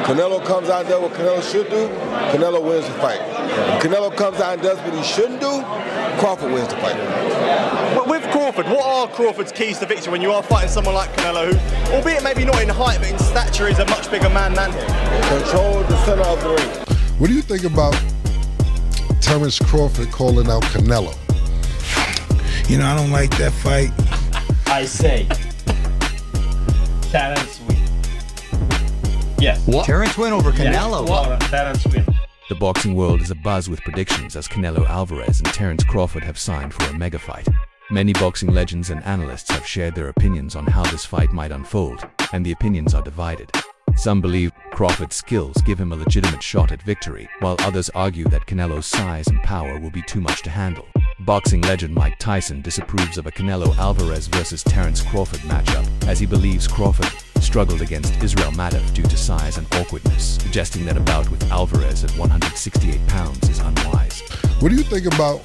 Canelo comes out and does what Canelo should do, Canelo wins the fight. If Canelo comes out and does what he shouldn't do, Crawford wins the fight. But with Crawford, what are Crawford's keys to victory when you are fighting someone like Canelo, who, albeit maybe not in height, but in stature, is a much bigger man than him? Control the center of the ring. What do you think about Terence Crawford calling out Canelo? You know, I don't like that fight. I say Terence win. Yes. What? Terence win over Canelo? Yes. Terence win. The boxing world is abuzz with predictions as Canelo Alvarez and Terence Crawford have signed for a mega fight. Many boxing legends and analysts have shared their opinions on how this fight might unfold, and the opinions are divided. Some believe Crawford's skills give him a legitimate shot at victory, while others argue that Canelo's size and power will be too much to handle. Boxing legend Mike Tyson disapproves of a Canelo Alvarez versus Terence Crawford matchup, as he believes Crawford struggled against Israel Madov due to size and awkwardness, suggesting that a bout with Alvarez at 168 pounds is unwise. What do you think about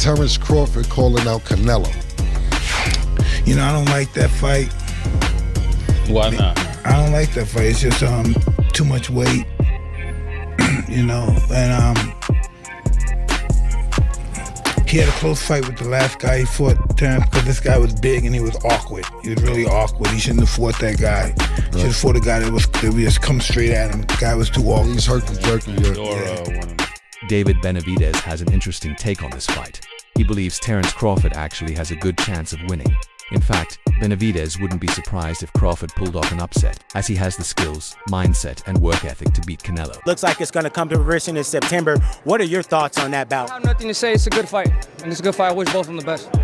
Terence Crawford calling out Canelo? You know, I don't like that fight. Why not? I don't like that fight. It's just too much weight, you know. And he had a close fight with the last guy he fought, Terence, because this guy was big and he was awkward. He was really awkward. He shouldn't have fought that guy. He should have fought a guy that was just come straight at him. The guy was too awkward. He's herky-jerky. David Benavidez has an interesting take on this fight. He believes Terence Crawford actually has a good chance of winning. In fact, Benavidez wouldn't be surprised if Crawford pulled off an upset, as he has the skills, mindset, and work ethic to beat Canelo. Looks like it's going to come to fruition in September. What are your thoughts on that bout? I have nothing to say. It's a good fight, and it's a good fight. I wish both of them the best. Do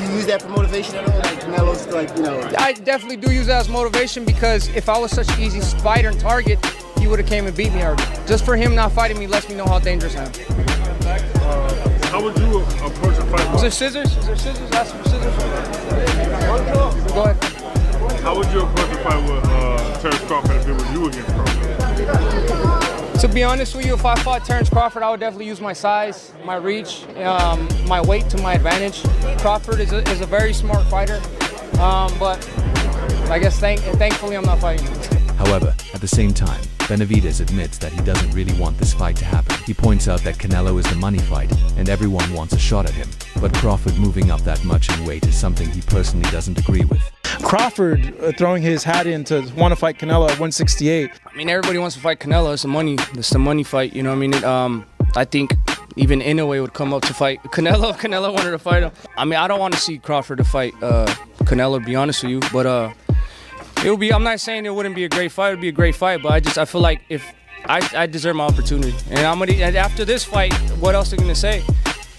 you use that for motivation at all? Like Canelo's, like, you know. I definitely do use that as motivation, because if I was such an easy fighter and target, he would have came and beat me already. Just for him not fighting me lets me know how dangerous I am. How would you approach a fight? Is there scissors? Is there scissors? Ask for scissors. Go ahead. How would you approach a fight with Terence Crawford if it was you against Crawford? To be honest with you, if I fought Terence Crawford, I would definitely use my size, my reach, my weight to my advantage. Crawford is a very smart fighter, but I guess thankfully I'm not fighting him. However, at the same time, Benavidez admits that he doesn't really want this fight to happen. He points out that Canelo is the money fight, and everyone wants a shot at him. But Crawford moving up that much in weight is something he personally doesn't agree with. Crawford throwing his hat in to want to fight Canelo at 168. I mean, everybody wants to fight Canelo. It's the money fight, you know what I mean? I think even Inoue would come up to fight Canelo. Canelo wanted to fight him. I mean, I don't want to see Crawford to fight Canelo, to be honest with you, but it would be. I'm not saying it wouldn't be a great fight. It would be a great fight, but I feel like if I deserve my opportunity, and and after this fight, what else are you gonna say?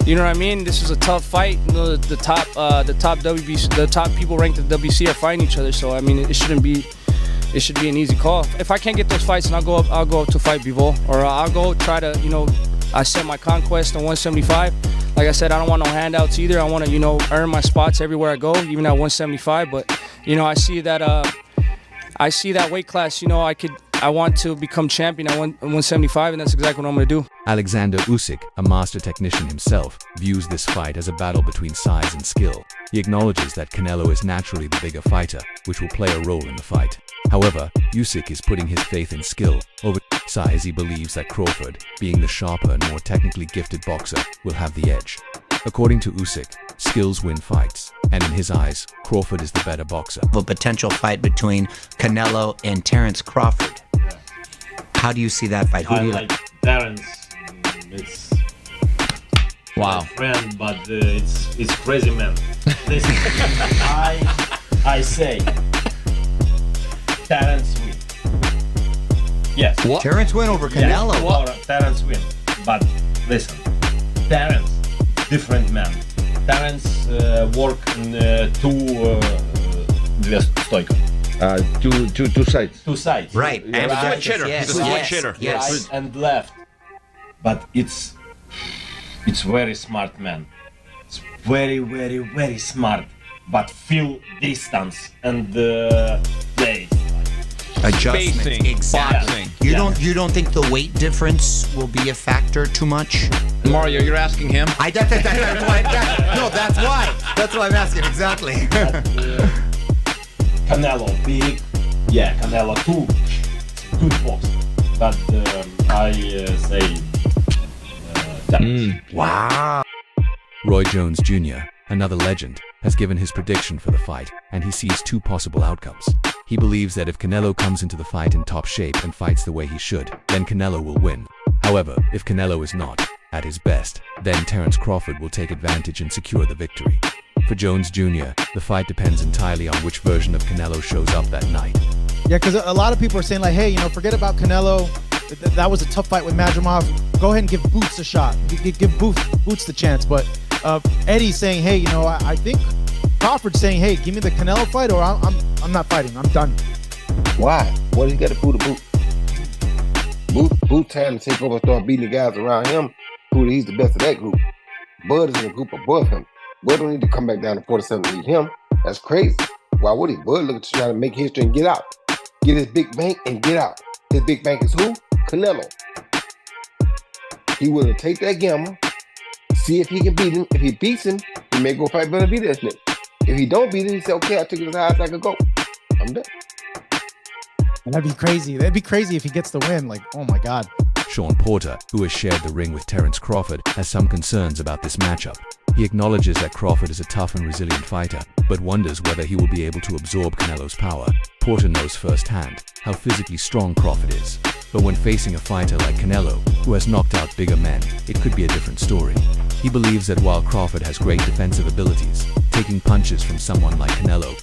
You know what I mean? This is a tough fight. You know, the top WBC, the top people ranked at WBC are fighting each other. So I mean, it should be an easy call. If I can't get those fights, and I'll go up to fight Bivol, or I'll go try to, you know, I set my conquest on 175. Like I said, I don't want no handouts either. I want to, you know, earn my spots everywhere I go, even at 175. But you know, I see that weight class. You know, I want to become champion at 175, and that's exactly what I'm going to do. Alexander Usyk, a master technician himself, views this fight as a battle between size and skill. He acknowledges that Canelo is naturally the bigger fighter, which will play a role in the fight. However, Usyk is putting his faith in skill over size. He believes that Crawford, being the sharper and more technically gifted boxer, will have the edge. According to Usyk, skills win fights, and in his eyes, Crawford is the better boxer. A potential fight between Canelo and Terence Crawford. How do you see that fight? Who do you like? Terence. It's wow. Friend, but it's crazy man. Listen, I say Terence win. Yes. What? Terence win over Canelo. Yes, Terence win. But listen, Terence, different man. Terence work in две стойка. Two sides. Two sides. Right. And a switch hitter. Yes. He's a switch hitter. Yes. Right and left. But it's very smart man. It's very, very, very smart. But feel distance and play. Adjustment. Exactly. Boxing. You don't think the weight difference will be a factor too much? Mario, you're asking him? That's why. That's why I'm asking exactly. Canelo big, Yeah, Canelo too good boxer. But I say Terence. Wow. Roy Jones Jr., another legend, has given his prediction for the fight, and he sees two possible outcomes. He believes that if Canelo comes into the fight in top shape and fights the way he should, then Canelo will win. However, if Canelo is not at his best, then Terence Crawford will take advantage and secure the victory. For Jones Jr., the fight depends entirely on which version of Canelo shows up that night. Yeah, because a lot of people are saying like, hey, forget about Canelo. That was a tough fight with Madrimov. Go ahead and give Boots a shot. Give Boots the chance. But Eddie's saying, hey, I think Crawford's saying, hey, give me the Canelo fight or I'm not fighting. I'm done. Why? What he got to prove to Boot? Boot time to take over and start beating the guys around him. He's the best of that group. Bud is in a group above him. Bud don't need to come back down to 47 to beat him. That's crazy. Why would he? Bud looking to try to make history and get out. Get his big bank and get out. His big bank is who? Canelo. He willing to take that gamble, see if he can beat him. If he beats him, he may go fight better beat that nigga. If he don't beat him, he say, okay, I took it as high as I could go. I'm done. That'd be crazy. That'd be crazy if he gets the win. Like, oh my God. Sean Porter, who has shared the ring with Terence Crawford, has some concerns about this matchup. He acknowledges that Crawford is a tough and resilient fighter, but wonders whether he will be able to absorb Canelo's power. Porter knows firsthand how physically strong Crawford is. But when facing a fighter like Canelo, who has knocked out bigger men, it could be a different story. He believes that while Crawford has great defensive abilities, taking punches from someone like Canelo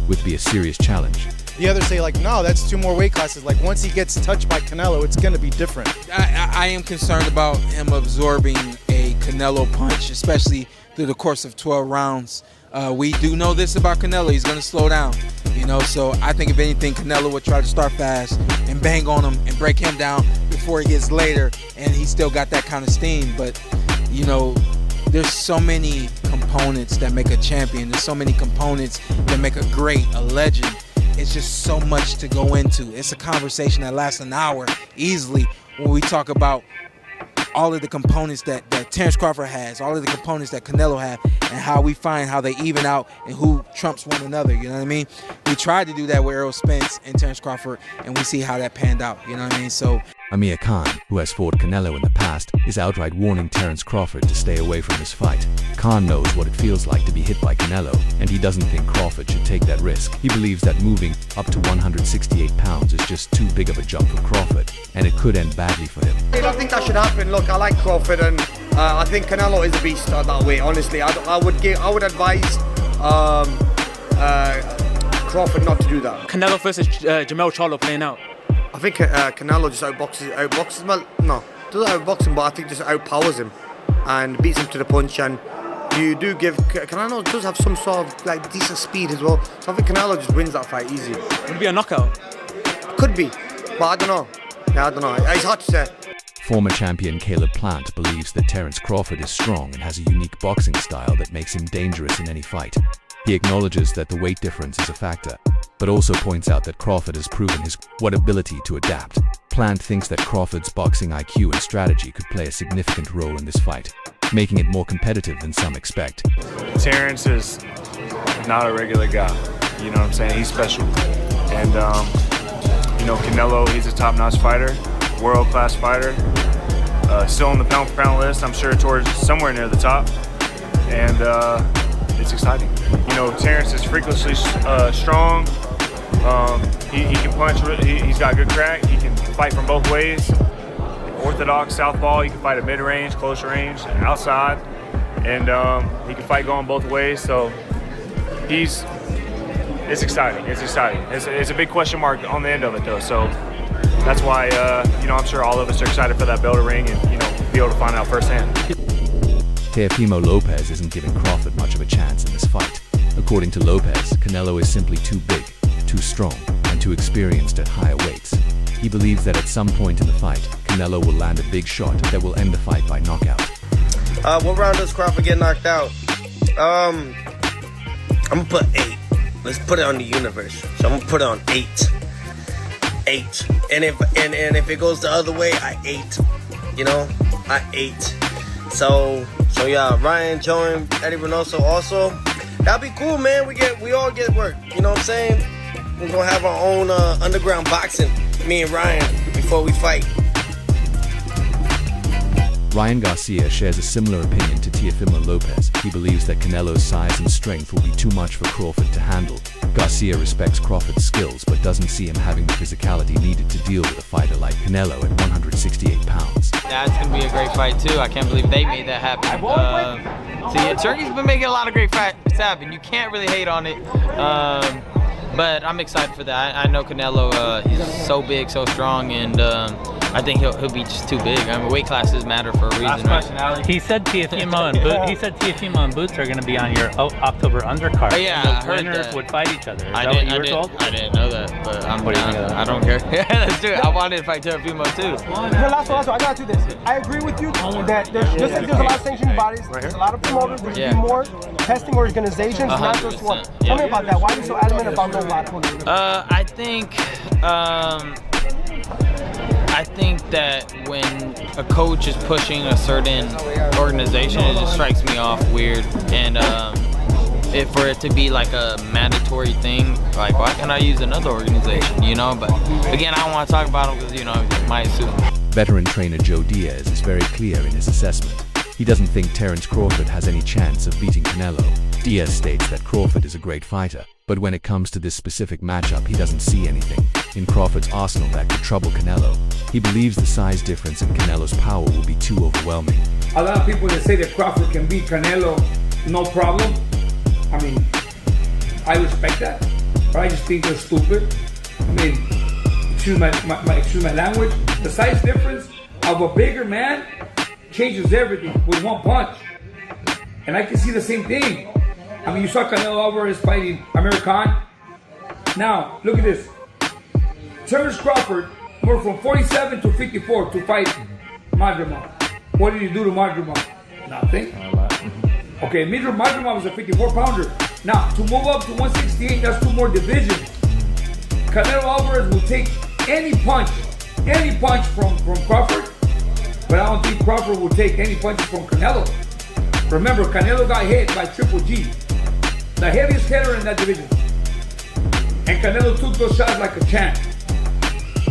would be a serious challenge. The others say like, no, that's 2 more weight classes. Like once he gets touched by Canelo, it's going to be different. I am concerned about him absorbing a Canelo punch, especially through the course of 12 rounds. We do know this about Canelo. He's going to slow down, so I think if anything, Canelo would try to start fast and bang on him and break him down before he gets later, and he still got that kind of steam. But, there's so many components that make a champion. There's so many components that make a great, a legend. It's just so much to go into. It's a conversation that lasts an hour easily when we talk about all of the components that Terence Crawford has, all of the components that Canelo have, and how we find how they even out and who trumps one another, you know what I mean? We tried to do that with Errol Spence and Terence Crawford, and we see how that panned out, you know what I mean? So Amir Khan, who has fought Canelo in the past, is outright warning Terence Crawford to stay away from this fight. Khan knows what it feels like to be hit by Canelo, and he doesn't think Crawford should take that risk. He believes that moving up to 168 pounds is just too big of a jump for Crawford, and it could end badly for him. I don't think that should happen. Look, I like Crawford, and I think Canelo is a beast that way. Honestly, I would advise Crawford not to do that. Canelo versus Jamel Charlo playing out. I think Canelo just outboxes him. Well, no, doesn't outbox him, but I think just outpowers him and beats him to the punch. And you do give Canelo does have some sort of like decent speed as well. So I think Canelo just wins that fight easy. Would it be a knockout? Could be, but I don't know. Yeah, I don't know. It's hard to say. Former champion Caleb Plant believes that Terence Crawford is strong and has a unique boxing style that makes him dangerous in any fight. He acknowledges that the weight difference is a factor, but also points out that Crawford has proven his ability to adapt. Plant thinks that Crawford's boxing IQ and strategy could play a significant role in this fight, making it more competitive than some expect. Terence is not a regular guy, you know what I'm saying? He's special. And, Canelo, he's a top-notch fighter, world-class fighter. Still on the pound-for-pound list, I'm sure towards somewhere near the top. And it's exciting. Terence is freakishly strong. He can punch, he's got good crack, he can fight from both ways. Orthodox, southpaw, he can fight at mid-range, close range, outside. And he can fight going both ways, so it's exciting, it's exciting. It's a big question mark on the end of it though, so that's why, I'm sure all of us are excited for that bell to ring and, be able to find out firsthand. Teofimo Lopez isn't giving Crawford much of a chance in this fight. According to Lopez, Canelo is simply too big, too strong, and too experienced at higher weights. He believes that at some point in the fight, Canelo will land a big shot that will end the fight by knockout. What round does Crawford get knocked out? I'm gonna put 8. Let's put it on the universe. So I'm gonna put it on 8. 8. And if it goes the other way, I 8. I 8. So yeah, Ryan, Joe, and Eddie Reynoso also. That'd be cool, man. We all get work. You know what I'm saying? We're gonna have our own underground boxing, me and Ryan, before we fight. Ryan Garcia shares a similar opinion to Teofimo Lopez. He believes that Canelo's size and strength will be too much for Crawford to handle. Garcia respects Crawford's skills, but doesn't see him having the physicality needed to deal with a fighter like Canelo at 168 pounds. That's going to be a great fight, too. I can't believe they made that happen. Turkey's been making a lot of great fights happen. You can't really hate on it. But I'm excited for that. I know Canelo, he's so big, so strong, and I think he'll be just too big. I mean, weight classes matter for a reason. Last question, Ali. He said Teofimo and Boots are going to be on your October undercard. Oh, yeah, and I heard winners that. would fight each other. Is I that what you were told? I didn't know that, but What do you think of that? I don't care. Let's do it. I wanted to fight Teofimo too. No, last one. I gotta do this. I agree with you that there's just like there's a lot of sanctioning bodies, there's a lot of promoters, there should be more testing organizations, not just one. Tell me about that. Why are you so adamant about no lot? I think that when a coach is pushing a certain organization, it just strikes me off weird. And if for it to be like a mandatory thing, like why can't I use another organization, you know? But again, I don't want to talk about them because, you know, it might sue them. Veteran trainer Joe Diaz is very clear in his assessment. He doesn't think Terence Crawford has any chance of beating Canelo. Diaz states that Crawford is a great fighter, but when it comes to this specific matchup, he doesn't see anything in Crawford's arsenal that could trouble Canelo. He believes the size difference in Canelo's power will be too overwhelming. A lot of people that say that Crawford can beat Canelo, no problem. I mean, I respect that, but I just think they're stupid. I mean, excuse my language. The size difference of a bigger man changes everything with one punch. And I can see the same thing. I mean, you saw Canelo Alvarez fighting Amir Khan. Now, look at this. Terence Crawford moved from 47 to 54 to fight Madrimov. What did he do to Madrimov? Nothing. Okay, Madrimov was a 54-pounder. Now, to move up to 168, that's 2 more divisions. Canelo Alvarez will take any punch from Crawford, but I don't think Crawford will take any punches from Canelo. Remember, Canelo got hit by Triple G, the heaviest hitter in that division. And Canelo took those shots like a champ.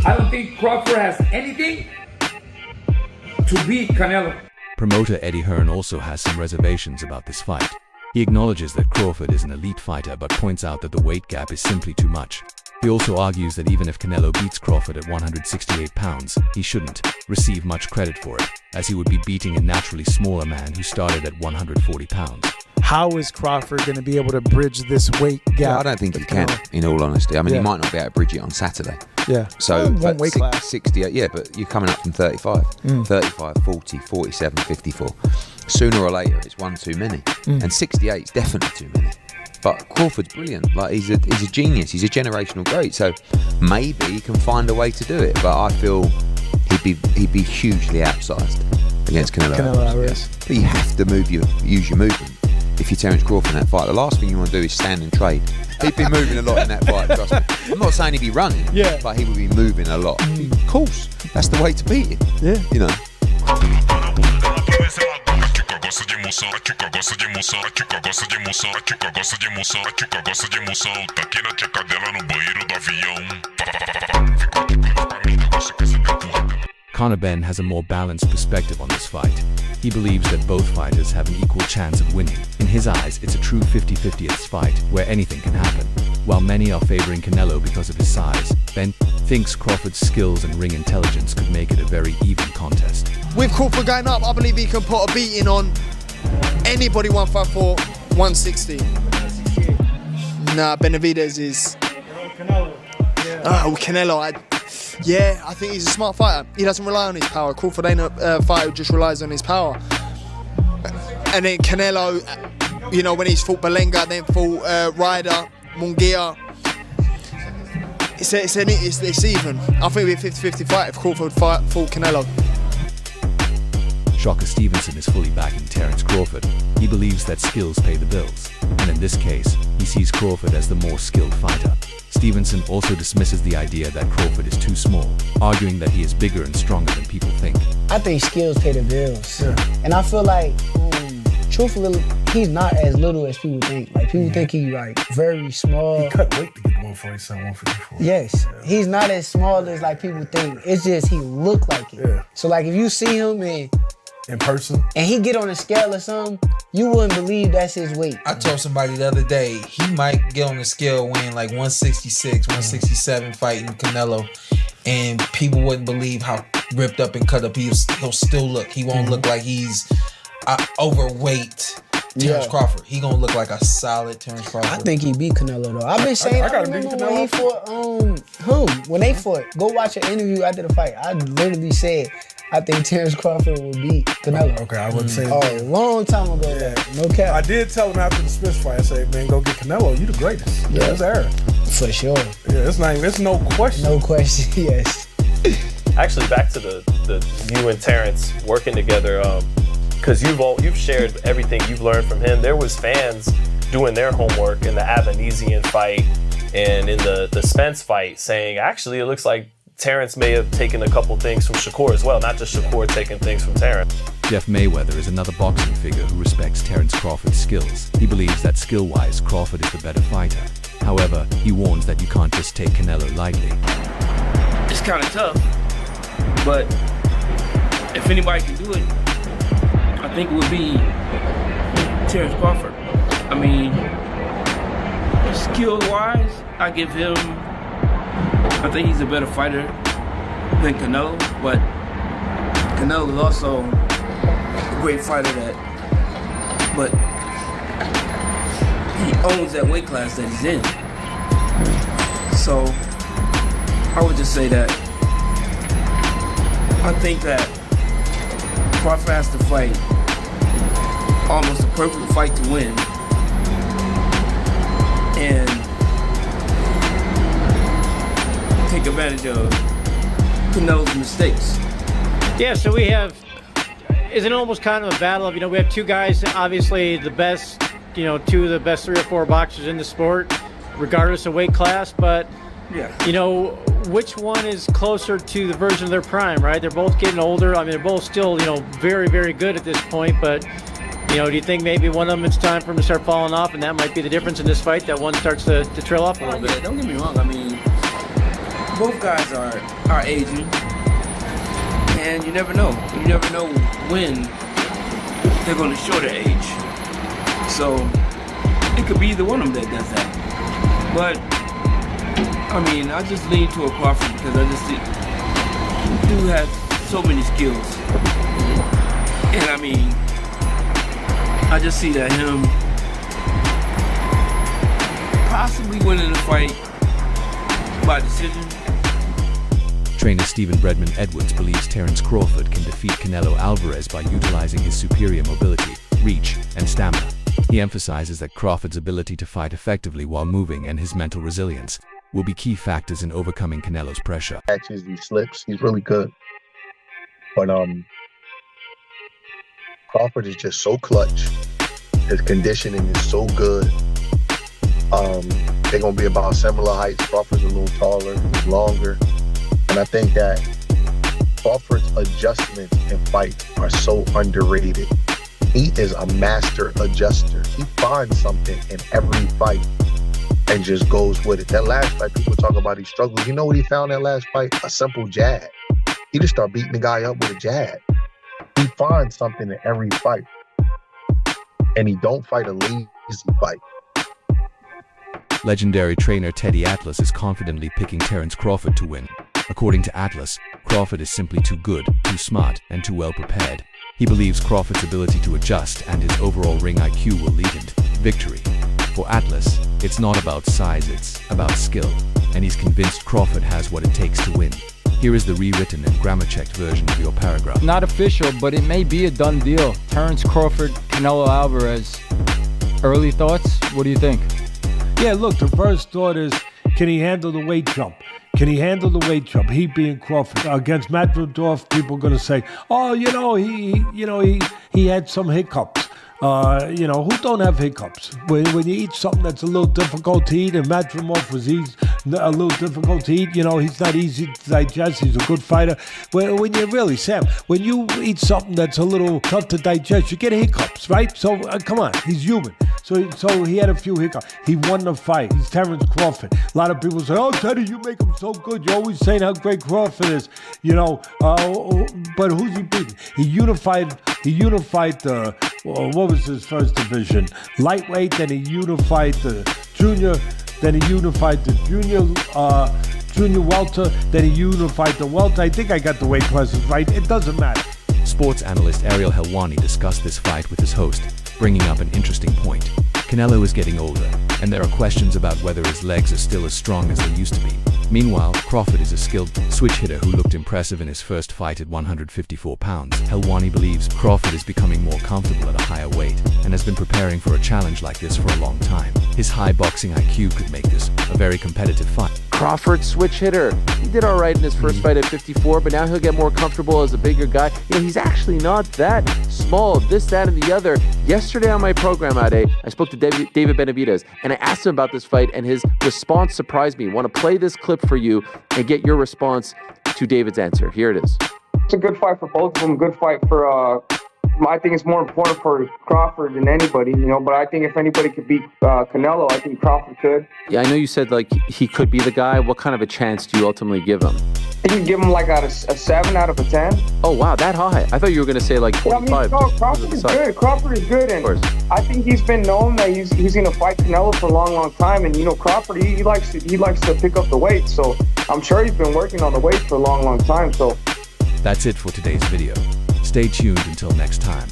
I don't think Crawford has anything to beat Canelo. Promoter Eddie Hearn also has some reservations about this fight. He acknowledges that Crawford is an elite fighter, but points out that the weight gap is simply too much. He also argues that even if Canelo beats Crawford at 168 pounds, he shouldn't receive much credit for it, as he would be beating a naturally smaller man who started at 140 pounds. How is Crawford going to be able to bridge this weight gap? Yeah, I don't think he can, in all honesty. I mean, he might not be able to bridge it on Saturday. Yeah. So, one weight class. 68, yeah, but you're coming up from 35. 35, 40, 47, 54. Sooner or later, it's one too many. And 68 is definitely too many. But Crawford's brilliant. Like, he's a genius. He's a generational great. So maybe he can find a way to do it. But I feel he'd be hugely outsized against Canelo Alvarez. Yeah. But you have to use your movement. If you're Terence Crawford in that fight, the last thing you want to do is stand and trade. He'd be moving a lot in that fight, trust me. I'm not saying he'd be running, but he would be moving a lot. Of course, that's the way to beat him. Yeah. You know. Conor Benn has a more balanced perspective on this fight. He believes that both fighters have an equal chance of winning. In his eyes, it's a true 50-50th fight where anything can happen. While many are favoring Canelo because of his size, Ben thinks Crawford's skills and ring intelligence could make it a very even contest. With Crawford going up, I believe he can put a beating on anybody 154, 160. Nah, Benavidez is... Canelo. I think he's a smart fighter. He doesn't rely on his power. Crawford ain't a fighter who just relies on his power. And then Canelo, you know, when he's fought Belenga, then fought Ryder, Munguia. It's even. I think it'd be a 50-50 fight if Crawford fought Canelo. Shocker Stevenson is fully backing Terence Crawford. He believes that skills pay the bills, and in this case, he sees Crawford as the more skilled fighter. Stevenson also dismisses the idea that Crawford is too small, arguing that he is bigger and stronger than people think. I think skills pay the bills. And I feel like, truthfully, he's not as little as people think. Like people think he's like very small. He cut weight to get 147, 154. Yes, he's not as small as like people think. It's just he look like it. Yeah. So like if you see him in person, and he get on a scale or something, you wouldn't believe that's his weight. I told somebody the other day he might get on the scale weighing like 166, 167 fighting Canelo, and people wouldn't believe how ripped up and cut up he'll still look. He won't look like he's overweight Terence Crawford. He gonna look like a solid Terence Crawford. I think he beat Canelo though. I've been saying I remember when he fought when they fought. Go watch an interview after the fight. I literally said I think Terence Crawford will beat Canelo. Okay, I wouldn't say a long time ago. Yeah. No cap. I did tell him after the Smith fight, I said, man, go get Canelo. You the greatest. Yeah, it's Aaron. For sure. Yeah, it's no question. No question, yes. Actually, back to the you and Terence working together, because you've shared everything you've learned from him. There was fans doing their homework in the Avanesian fight and in the Spence fight saying, actually, it looks like Terence may have taken a couple things from Shakur as well, not just Shakur taking things from Terence. Jeff Mayweather is another boxing figure who respects Terence Crawford's skills. He believes that skill-wise, Crawford is the better fighter. However, he warns that you can't just take Canelo lightly. It's kind of tough, but if anybody can do it, I think it would be Terence Crawford. I mean, skill-wise, I give him, I think he's a better fighter than Canelo, but Canelo is also a great fighter but he owns that weight class that he's in. So I would just say that I think that Crawford has to fight almost a perfect fight to win. And take advantage of Canelo's mistakes. Yeah, so we have, is it almost kind of a battle of, we have two guys, obviously the best, two of the best 3 or 4 boxers in the sport, regardless of weight class, but, which one is closer to the version of their prime, right? They're both getting older. I mean, they're both still, very, very good at this point, but, do you think maybe one of them it's time for them to start falling off, and that might be the difference in this fight, that one starts to trail off a little bit? Yeah, don't get me wrong. I mean, both guys are aging, and you never know. You never know when they're going to show their age. So it could be either one of them that does that. But I mean, I just lean to a Crawford because I just see he do have so many skills, and I mean, I just see that him possibly winning the fight by decision. Trainer Stephen Bredman Edwards believes Terence Crawford can defeat Canelo Alvarez by utilizing his superior mobility, reach, and stamina. He emphasizes that Crawford's ability to fight effectively while moving and his mental resilience will be key factors in overcoming Canelo's pressure. Catches, he slips, he's really good. But Crawford is just so clutch. His conditioning is so good. They're gonna be about similar heights. Crawford's a little taller, he's longer. And I think that Crawford's adjustments in fights are so underrated. He is a master adjuster. He finds something in every fight and just goes with it. That last fight, people talk about he struggled. You know what he found that last fight? A simple jab. He just started beating the guy up with a jab. He finds something in every fight. And he don't fight a lazy fight. Legendary trainer Teddy Atlas is confidently picking Terence Crawford to win. According to Atlas, Crawford is simply too good, too smart, and too well prepared. He believes Crawford's ability to adjust and his overall ring IQ will lead him to victory. For Atlas, it's not about size, it's about skill, and he's convinced Crawford has what it takes to win. Here is the rewritten and grammar-checked version of your paragraph. Not official, but it may be a done deal. Terence Crawford, Canelo Alvarez. Early thoughts? What do you think? Yeah, look, the first thought is, can he handle the weight jump? Can he handle the weight jump? He being Crawford. Against Matvedorf, people are going to say, oh, he had some hiccups. Who don't have hiccups? When you eat something that's a little difficult to eat, and Matvedorf was a little difficult to eat. You know, he's not easy to digest. He's a good fighter. When you really, Sam, when you eat something that's a little tough to digest, you get hiccups, right? So come on, he's human. So he had a few hiccups. He won the fight. He's Terence Crawford. A lot of people say, "Oh, Teddy, you make him so good. You're always saying how great Crawford is." You know, but who's he beating? He unified the what was his first division? Lightweight. Then he unified the junior. Then he unified the junior welter. Then he unified the welter. I think I got the weight classes right. It doesn't matter. Sports analyst Ariel Helwani discussed this fight with his host, bringing up an interesting point. Canelo is getting older, and there are questions about whether his legs are still as strong as they used to be. Meanwhile, Crawford is a skilled switch hitter who looked impressive in his first fight at 154 pounds. Helwani believes Crawford is becoming more comfortable at a higher weight and has been preparing for a challenge like this for a long time. His high boxing IQ could make this a very competitive fight. Crawford, switch hitter. He did all right in his first fight at 54, but now he'll get more comfortable as a bigger guy. You know, he's actually not that small, this, that, and the other. Yesterday on my program, Ade, I spoke to David Benavidez, and I asked him about this fight, and his response surprised me. I want to play this clip for you and get your response to David's answer. Here it is. It's a good fight for both of them. Good fight for, I think it's more important for Crawford than anybody, you know, but I think if anybody could beat Canelo, I think Crawford could. Yeah, I know you said, like, he could be the guy. What kind of a chance do you ultimately give him? I think you give him like a 7 out of a 10. Oh, wow, that high. I thought you were going to say like 25. Yeah, I mean, Crawford is good. Crawford is good, and I think he's been known that he's going to fight Canelo for a long, long time. And you know, Crawford he likes to pick up the weight, so I'm sure he's been working on the weight for a long, long time. So that's it for today's video. Stay tuned until next time.